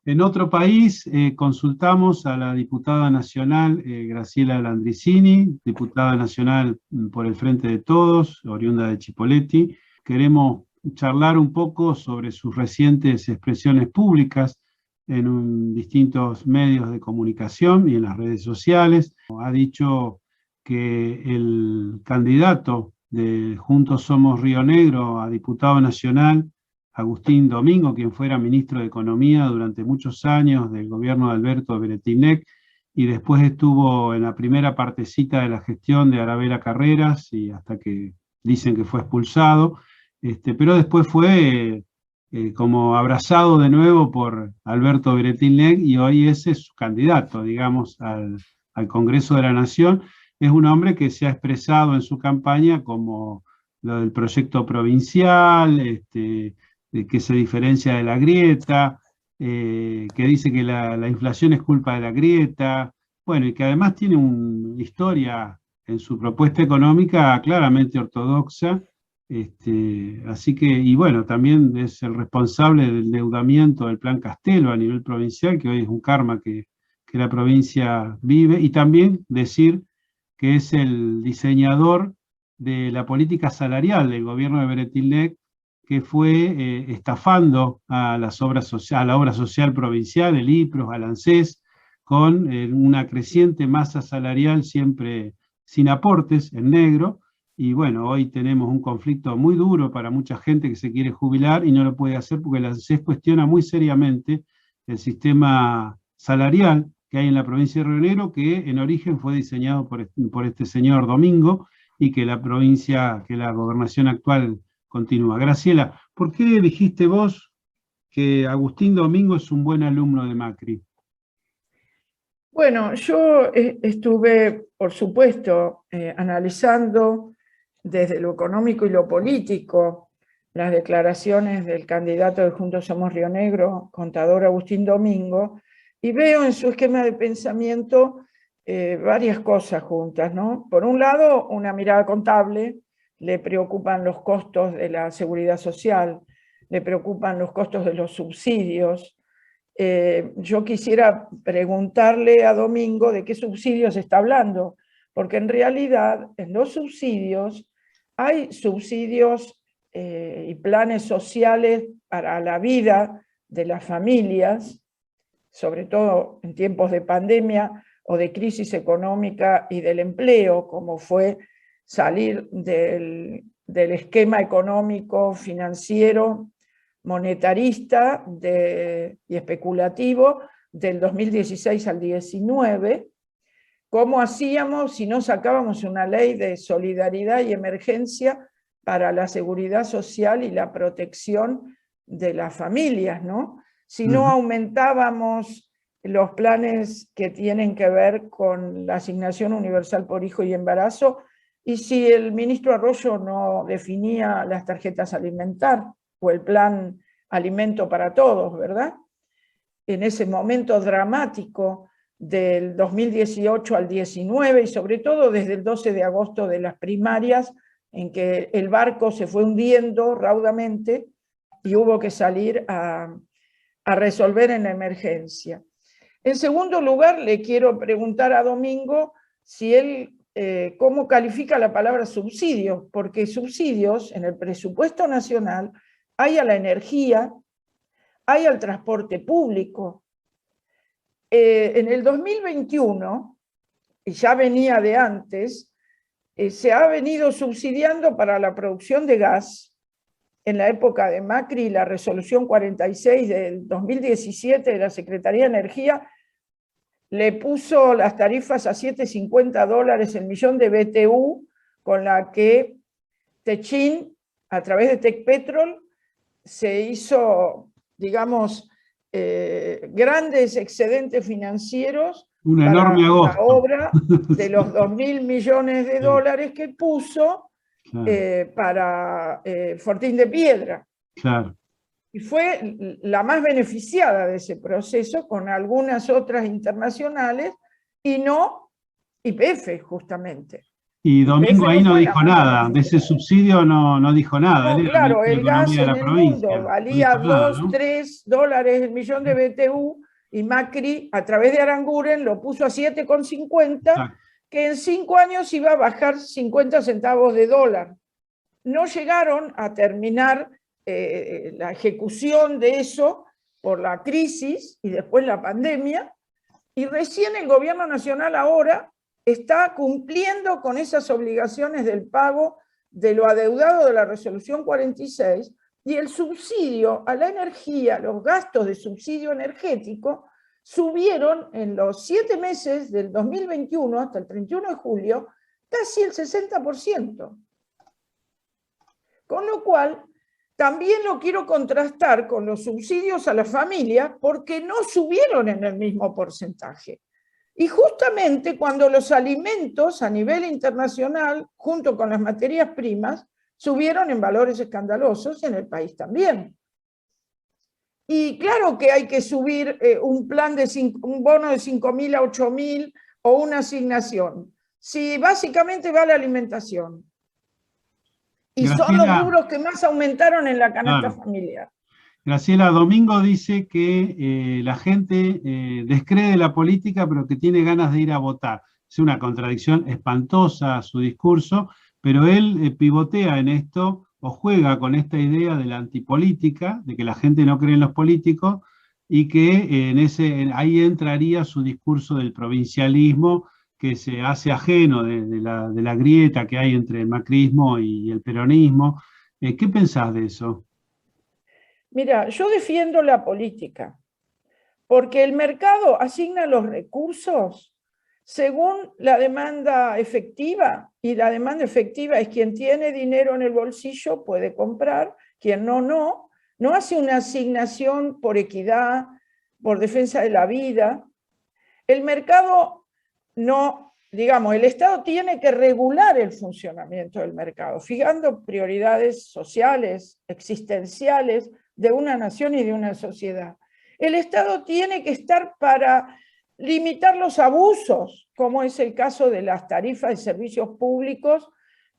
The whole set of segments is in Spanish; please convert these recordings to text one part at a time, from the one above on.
En otro país consultamos a la diputada nacional Graciela Landricini, diputada nacional por el Frente de Todos, oriunda de Chipoleti. Queremos charlar un poco sobre sus recientes expresiones públicas en distintos medios de comunicación y en las redes sociales. Ha dicho que el candidato de Juntos Somos Río Negro a diputado nacional, Agustín Domingo, quien fuera ministro de Economía durante muchos años del gobierno de Alberto Beretilnec, y después estuvo en la primera partecita de la gestión de Arabella Carreras, y hasta que dicen que fue expulsado, pero después fue como abrazado de nuevo por Alberto Beretilnec, y hoy ese es su candidato, digamos, al Congreso de la Nación. Es un hombre que se ha expresado en su campaña como lo del proyecto provincial, que se diferencia de la grieta, que dice que la inflación es culpa de la grieta, bueno, y que además tiene una historia en su propuesta económica claramente ortodoxa, así que, y bueno, también es el responsable del endeudamiento del Plan Castelo a nivel provincial, que hoy es un karma que la provincia vive, y también decir que es el diseñador de la política salarial del gobierno de Beretilnec, que fue estafando a las obras a la obra social provincial, el IPROS, al ANSES, con una creciente masa salarial siempre sin aportes, en negro, y bueno, hoy tenemos un conflicto muy duro para mucha gente que se quiere jubilar y no lo puede hacer porque el ANSES cuestiona muy seriamente el sistema salarial que hay en la provincia de Río Negro, que en origen fue diseñado por este señor Domingo, y que la provincia, que la gobernación actual continúa. Graciela, ¿por qué dijiste vos que Agustín Domingo es un buen alumno de Macri? Bueno, yo estuve, por supuesto, analizando desde lo económico y lo político las declaraciones del candidato de Juntos Somos Río Negro, contador Agustín Domingo, y veo en su esquema de pensamiento varias cosas juntas, ¿no? Por un lado, una mirada contable, le preocupan los costos de la seguridad social, le preocupan los costos de los subsidios. Yo quisiera preguntarle a Domingo de qué subsidios está hablando, porque en realidad en los subsidios hay subsidios y planes sociales para la vida de las familias, sobre todo en tiempos de pandemia o de crisis económica y del empleo, como fue salir del esquema económico financiero monetarista y especulativo del 2016 al 19, ¿cómo hacíamos si no sacábamos una ley de solidaridad y emergencia para la seguridad social y la protección de las familias, ¿no? Si no aumentábamos los planes que tienen que ver con la asignación universal por hijo y embarazo, y si el ministro Arroyo no definía las tarjetas alimentarias, o el plan Alimento para Todos, ¿verdad? En ese momento dramático del 2018 al 19, y sobre todo desde el 12 de agosto de las primarias, en que el barco se fue hundiendo raudamente y hubo que salir a resolver en la emergencia. En segundo lugar, le quiero preguntar a Domingo si él cómo califica la palabra subsidios, porque subsidios en el presupuesto nacional hay a la energía, hay al transporte público. En el 2021, y ya venía de antes, se ha venido subsidiando para la producción de gas en la época de Macri, la resolución 46 del 2017 de la Secretaría de Energía le puso las tarifas a $7.50 el millón de BTU, con la que Techin, a través de Tecpetrol, se hizo, digamos, grandes excedentes financieros una para enorme la agosto. obra de los 2.000 millones de dólares que puso para Fortín de Piedra. Claro. Y fue la más beneficiada de ese proceso, con algunas otras internacionales, y no YPF, justamente. Y Domingo ese ahí no no fue la dijo mano nada, de ese negra. subsidio no dijo nada, No, él era el claro, ministro de el gas Economía de en la el mundo provincia, no dijo valía nada, 2, ¿no? 3 dólares el millón de BTU y Macri, a través de Aranguren, lo puso a 7,50, Exacto. que en 5 años iba a bajar 50 centavos de dólar. No llegaron a terminar la ejecución de eso por la crisis y después la pandemia, y recién el gobierno nacional ahora está cumpliendo con esas obligaciones del pago de lo adeudado de la resolución 46, y el subsidio a la energía, los gastos de subsidio energético, subieron en los 7 meses del 2021 hasta el 31 de julio casi el 60%. Con lo cual, también lo quiero contrastar con los subsidios a la familia porque no subieron en el mismo porcentaje. Y justamente cuando los alimentos a nivel internacional, junto con las materias primas, subieron en valores escandalosos, en el país también. Y claro que hay que subir un bono de 5.000 a 8.000 o una asignación, si básicamente va a la alimentación. Y son los Graciela, rubros que más aumentaron en la canasta claro. familiar. Graciela, Domingo dice que la gente descree de la política, pero que tiene ganas de ir a votar. Es una contradicción espantosa su discurso, pero él pivotea en esto o juega con esta idea de la antipolítica, de que la gente no cree en los políticos y que ahí entraría su discurso del provincialismo que se hace ajeno de la grieta que hay entre el macrismo y el peronismo. ¿Qué pensás de eso? Mira, yo defiendo la política, porque el mercado asigna los recursos según la demanda efectiva, y la demanda efectiva es quien tiene dinero en el bolsillo puede comprar, quien no hace una asignación por equidad, por defensa de la vida. El mercado no, digamos, el Estado tiene que regular el funcionamiento del mercado, fijando prioridades sociales, existenciales de una nación y de una sociedad. El Estado tiene que estar para limitar los abusos, como es el caso de las tarifas de servicios públicos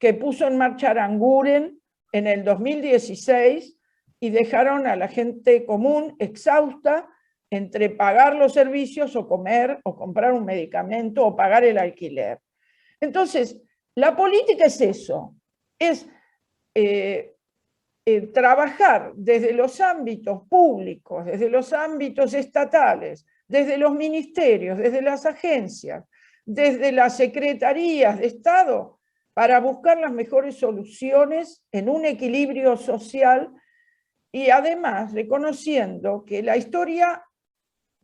que puso en marcha Aranguren en el 2016 y dejaron a la gente común exhausta entre pagar los servicios o comer o comprar un medicamento o pagar el alquiler. Entonces, la política es eso, es trabajar desde los ámbitos públicos, desde los ámbitos estatales, desde los ministerios, desde las agencias, desde las secretarías de Estado, para buscar las mejores soluciones en un equilibrio social y además reconociendo que la historia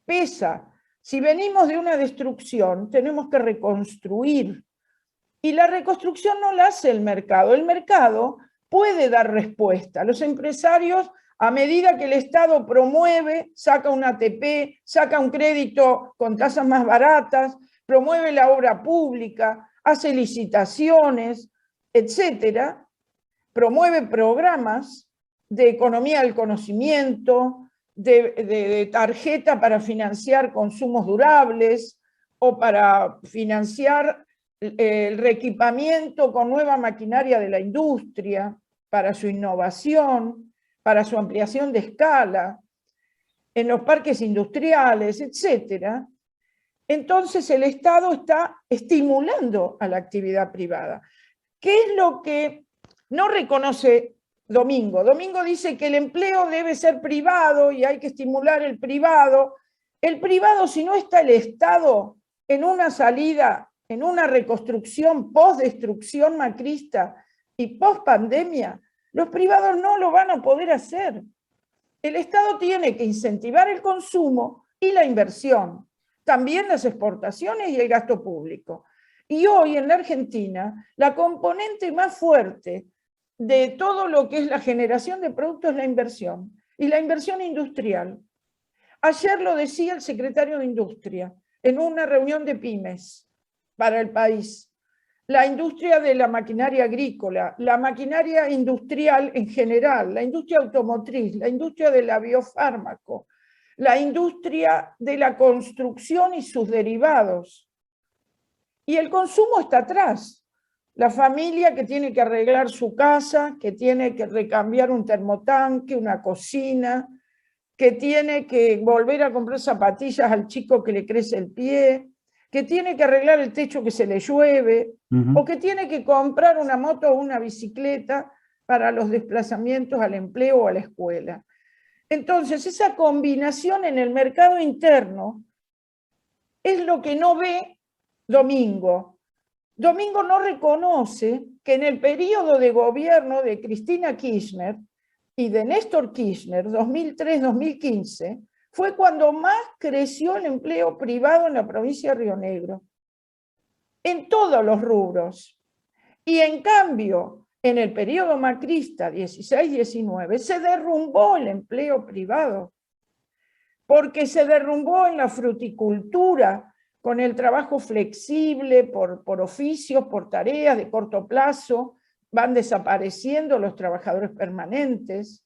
pesa. Si venimos de una destrucción, tenemos que reconstruir. Y la reconstrucción no la hace el mercado. El mercado puede dar respuesta. Los empresarios, a medida que el Estado promueve, saca un ATP, saca un crédito con tasas más baratas, promueve la obra pública, hace licitaciones, etcétera, promueve programas de economía del conocimiento, de tarjeta para financiar consumos durables o para financiar el reequipamiento con nueva maquinaria de la industria, para su innovación, para su ampliación de escala, en los parques industriales, etc. Entonces el Estado está estimulando a la actividad privada. ¿Qué es lo que no reconoce Domingo? Domingo dice que el empleo debe ser privado y hay que estimular el privado. El privado, si no está el Estado en una salida, en una reconstrucción post-destrucción macrista y post-pandemia, los privados no lo van a poder hacer. El Estado tiene que incentivar el consumo y la inversión, también las exportaciones y el gasto público. Y hoy en la Argentina, la componente más fuerte de todo lo que es la generación de productos es la inversión, y la inversión industrial. Ayer lo decía el secretario de Industria en una reunión de pymes para el país. La industria de la maquinaria agrícola, la maquinaria industrial en general, la industria automotriz, la industria del biofármaco, la industria de la construcción y sus derivados. Y el consumo está atrás. La familia que tiene que arreglar su casa, que tiene que recambiar un termotanque, una cocina, que tiene que volver a comprar zapatillas al chico que le crece el pie, que tiene que arreglar el techo que se le llueve, o que tiene que comprar una moto o una bicicleta para los desplazamientos al empleo o a la escuela. Entonces, esa combinación en el mercado interno es lo que no ve Domingo. Domingo no reconoce que en el periodo de gobierno de Cristina Kirchner y de Néstor Kirchner, 2003-2015, fue cuando más creció el empleo privado en la provincia de Río Negro, en todos los rubros. Y en cambio, en el periodo macrista 16-19, se derrumbó el empleo privado, porque se derrumbó en la fruticultura, con el trabajo flexible, por oficios, por tareas de corto plazo, van desapareciendo los trabajadores permanentes.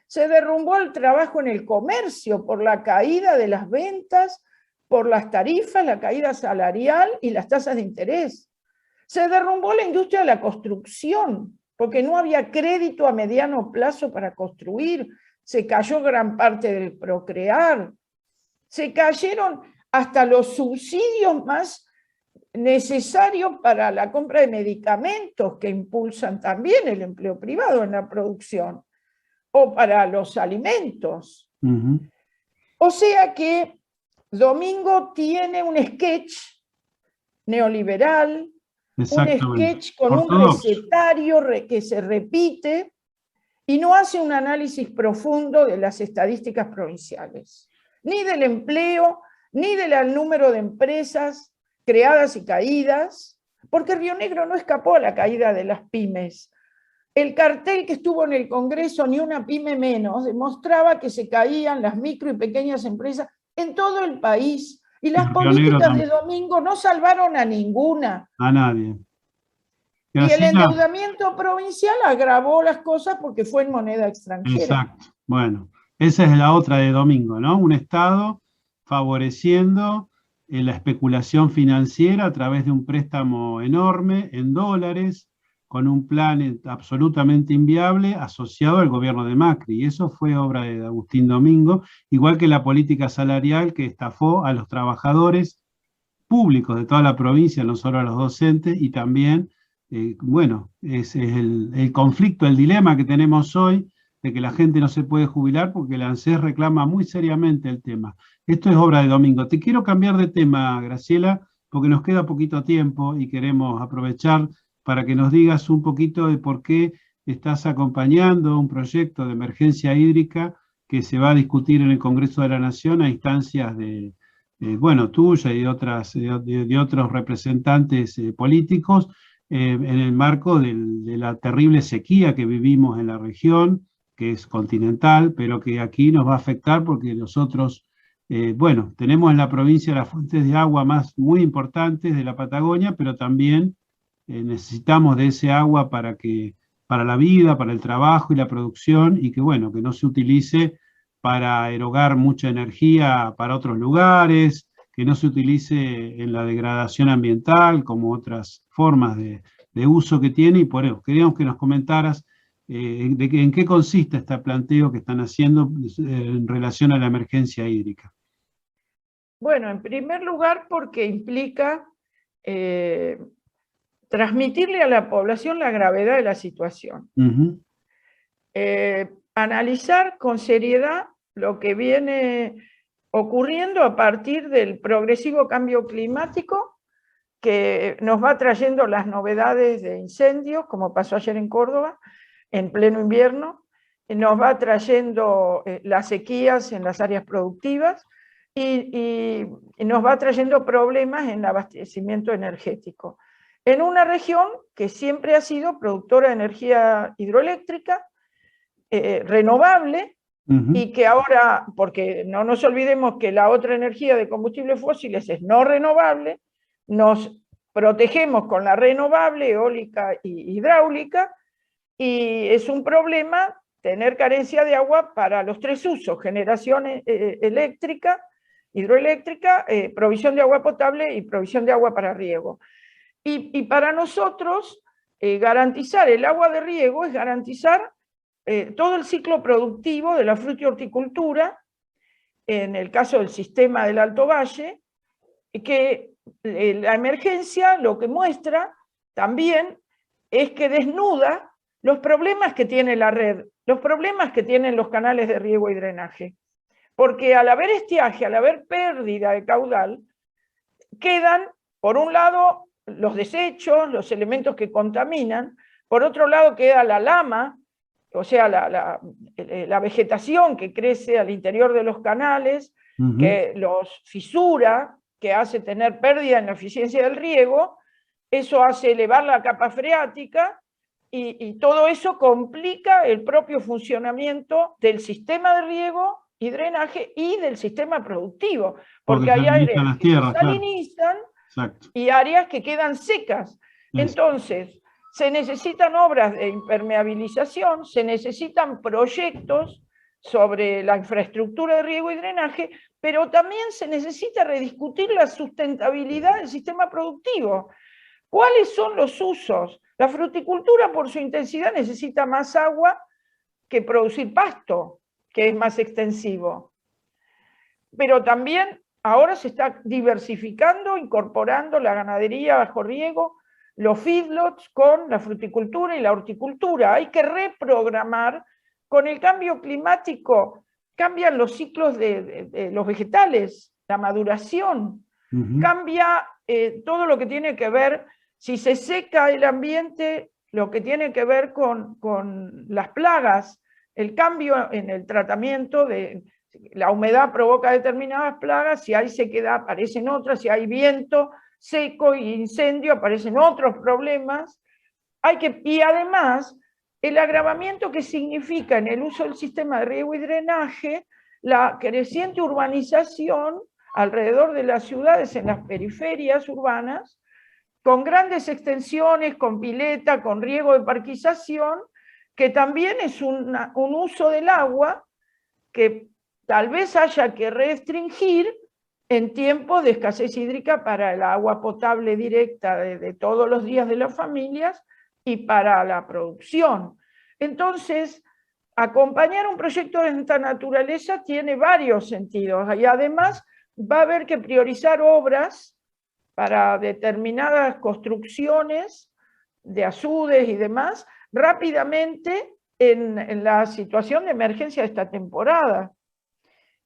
Se derrumbó el trabajo en el comercio por la caída de las ventas, por las tarifas, la caída salarial y las tasas de interés. Se derrumbó la industria de la construcción, porque no había crédito a mediano plazo para construir. Se cayó gran parte del Procrear. Se cayeron hasta los subsidios más necesarios para la compra de medicamentos que impulsan también el empleo privado en la producción, o para los alimentos. O sea que Domingo tiene un sketch neoliberal, un sketch con un recetario que se repite y no hace un análisis profundo de las estadísticas provinciales, ni del empleo, ni del número de empresas creadas y caídas, porque Río Negro no escapó a la caída de las pymes. El cartel que estuvo en el Congreso, Ni una pyme menos, demostraba que se caían las micro y pequeñas empresas en todo el país, y las políticas de Domingo no salvaron a ninguna. A nadie. Y el endeudamiento provincial agravó las cosas porque fue en moneda extranjera. Exacto. Bueno, esa es la otra de Domingo, ¿no? Un Estado favoreciendo la especulación financiera a través de un préstamo enorme en dólares, con un plan absolutamente inviable asociado al gobierno de Macri. Y eso fue obra de Agustín Domingo, igual que la política salarial que estafó a los trabajadores públicos de toda la provincia, no solo a los docentes, y también, bueno, es el conflicto, el dilema que tenemos hoy, de que la gente no se puede jubilar porque el ANSES reclama muy seriamente el tema. Esto es obra de Domingo. Te quiero cambiar de tema, Graciela, porque nos queda poquito tiempo y queremos aprovechar para que nos digas un poquito de por qué estás acompañando un proyecto de emergencia hídrica que se va a discutir en el Congreso de la Nación a instancias de, bueno, tuya y de otros representantes políticos, en el marco de la terrible sequía que vivimos en la región, que es continental, pero que aquí nos va a afectar porque nosotros, bueno, tenemos en la provincia las fuentes de agua muy importantes de la Patagonia, pero también necesitamos de ese agua para la vida, para el trabajo y la producción, y que, bueno, que no se utilice para erogar mucha energía para otros lugares, que no se utilice en la degradación ambiental como otras formas de uso que tiene, y por eso queríamos que nos comentaras en qué consiste este planteo que están haciendo en relación a la emergencia hídrica. Bueno, en primer lugar porque implica transmitirle a la población la gravedad de la situación. Analizar con seriedad lo que viene ocurriendo a partir del progresivo cambio climático que nos va trayendo las novedades de incendios, como pasó ayer en Córdoba, en pleno invierno, nos va trayendo las sequías en las áreas productivas y nos va trayendo problemas en el abastecimiento energético. En una región que siempre ha sido productora de energía hidroeléctrica, renovable, y que ahora, porque no nos olvidemos que la otra energía de combustibles fósiles es no renovable, nos protegemos con la renovable, eólica y hidráulica, y es un problema tener carencia de agua para los tres usos: generación eléctrica, hidroeléctrica, provisión de agua potable y provisión de agua para riego. Y para nosotros, garantizar el agua de riego es garantizar todo el ciclo productivo de la fruta y horticultura, en el caso del sistema del Alto Valle, que la emergencia lo que muestra también es que desnuda los problemas que tiene la red, los problemas que tienen los canales de riego y drenaje. Porque al haber estiaje, al haber pérdida de caudal, quedan, por un lado, los desechos, los elementos que contaminan, por otro lado queda la lama, o sea, la vegetación que crece al interior de los canales, que los fisura, que hace tener pérdida en la eficiencia del riego, eso hace elevar la capa freática, y todo eso complica el propio funcionamiento del sistema de riego y drenaje y del sistema productivo, porque hay áreas que se salinizan, claro, y áreas que quedan secas. Entonces, se necesitan obras de impermeabilización, se necesitan proyectos sobre la infraestructura de riego y drenaje, pero también se necesita rediscutir la sustentabilidad del sistema productivo. ¿Cuáles son los usos? La fruticultura, por su intensidad, necesita más agua que producir pasto, que es más extensivo. Pero también ahora se está diversificando, incorporando la ganadería bajo riego, los feedlots con la fruticultura y la horticultura. Hay que reprogramar. Con el cambio climático cambian los ciclos de los vegetales, la maduración, cambia todo lo que tiene que ver, si se seca el ambiente, lo que tiene que ver con las plagas, el cambio en el tratamiento de la humedad provoca determinadas plagas, si hay sequedad aparecen otras, si hay viento seco y incendio aparecen otros problemas. Y además, el agravamiento que significa en el uso del sistema de riego y drenaje, la creciente urbanización alrededor de las ciudades, en las periferias urbanas, con grandes extensiones, con pileta, con riego de parquización, que también es un uso del agua que tal vez haya que restringir en tiempos de escasez hídrica para el agua potable directa de todos los días de las familias y para la producción. Entonces, acompañar un proyecto de esta naturaleza tiene varios sentidos, y además va a haber que priorizar obras para determinadas construcciones de azudes y demás, rápidamente en la situación de emergencia de esta temporada.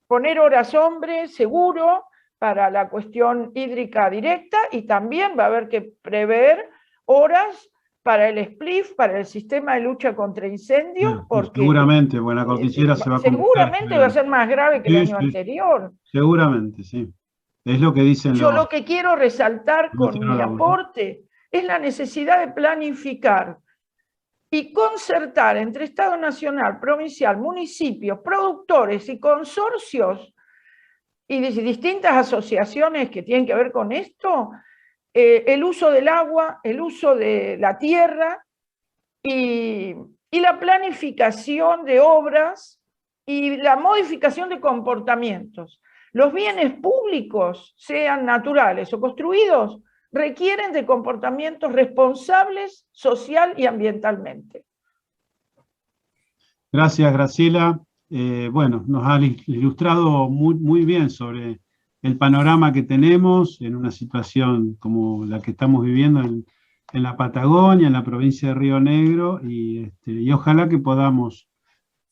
Poner horas hombre seguro para la cuestión hídrica directa, y también va a haber que prever horas para el SPLIF, para el sistema de lucha contra incendios, porque seguramente, buena cordillera se va a complicar. Seguramente va a ser más grave que el año anterior. Seguramente, sí. Es lo que dicen Yo lo que quiero resaltar con mi aporte es la necesidad de planificar y concertar entre Estado Nacional, provincial, municipios, productores y consorcios y distintas asociaciones que tienen que ver con esto, el uso del agua, el uso de la tierra y la planificación de obras y la modificación de comportamientos. Los bienes públicos, sean naturales o construidos, requieren de comportamientos responsables social y ambientalmente. Gracias, Graciela. Bueno, nos ha ilustrado muy bien sobre el panorama que tenemos en una situación como la que estamos viviendo en la Patagonia, en la provincia de Río Negro, y ojalá que podamos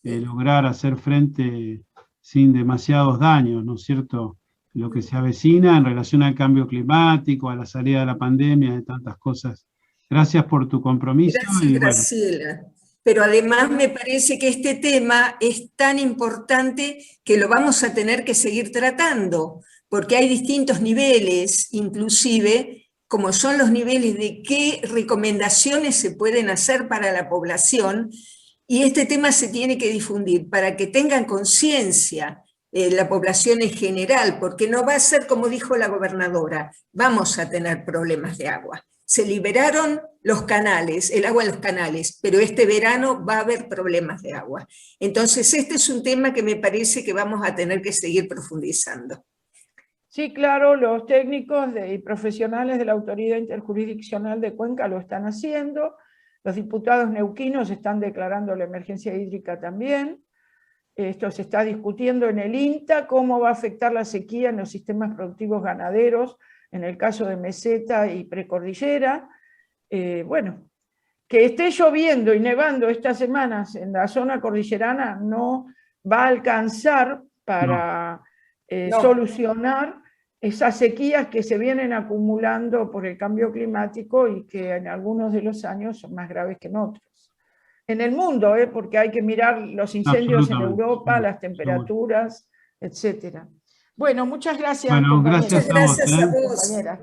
lograr hacer frente sin demasiados daños, ¿no es cierto?, lo que se avecina en relación al cambio climático, a la salida de la pandemia, de tantas cosas. Gracias por tu compromiso. Gracias, Graciela. Pero además me parece que este tema es tan importante que lo vamos a tener que seguir tratando, porque hay distintos niveles, inclusive, como son los niveles de qué recomendaciones se pueden hacer para la población, y este tema se tiene que difundir para que tengan conciencia la población en general, porque no va a ser como dijo la gobernadora, vamos a tener problemas de agua. Se liberaron los canales, el agua en los canales, pero este verano va a haber problemas de agua. Entonces este es un tema que me parece que vamos a tener que seguir profundizando. Sí, claro, los técnicos y profesionales de la Autoridad Interjurisdiccional de Cuenca lo están haciendo, los diputados neuquinos están declarando la emergencia hídrica también, esto se está discutiendo en el INTA, cómo va a afectar la sequía en los sistemas productivos ganaderos, en el caso de meseta y precordillera. Bueno, que esté lloviendo y nevando estas semanas en la zona cordillerana no va a alcanzar para solucionar esas sequías que se vienen acumulando por el cambio climático y que en algunos de los años son más graves que en otros. En el mundo, porque hay que mirar los incendios en Europa, las temperaturas, etc. Bueno, muchas gracias, bueno, compañeras. gracias Muchas gracias a vos. Compañera.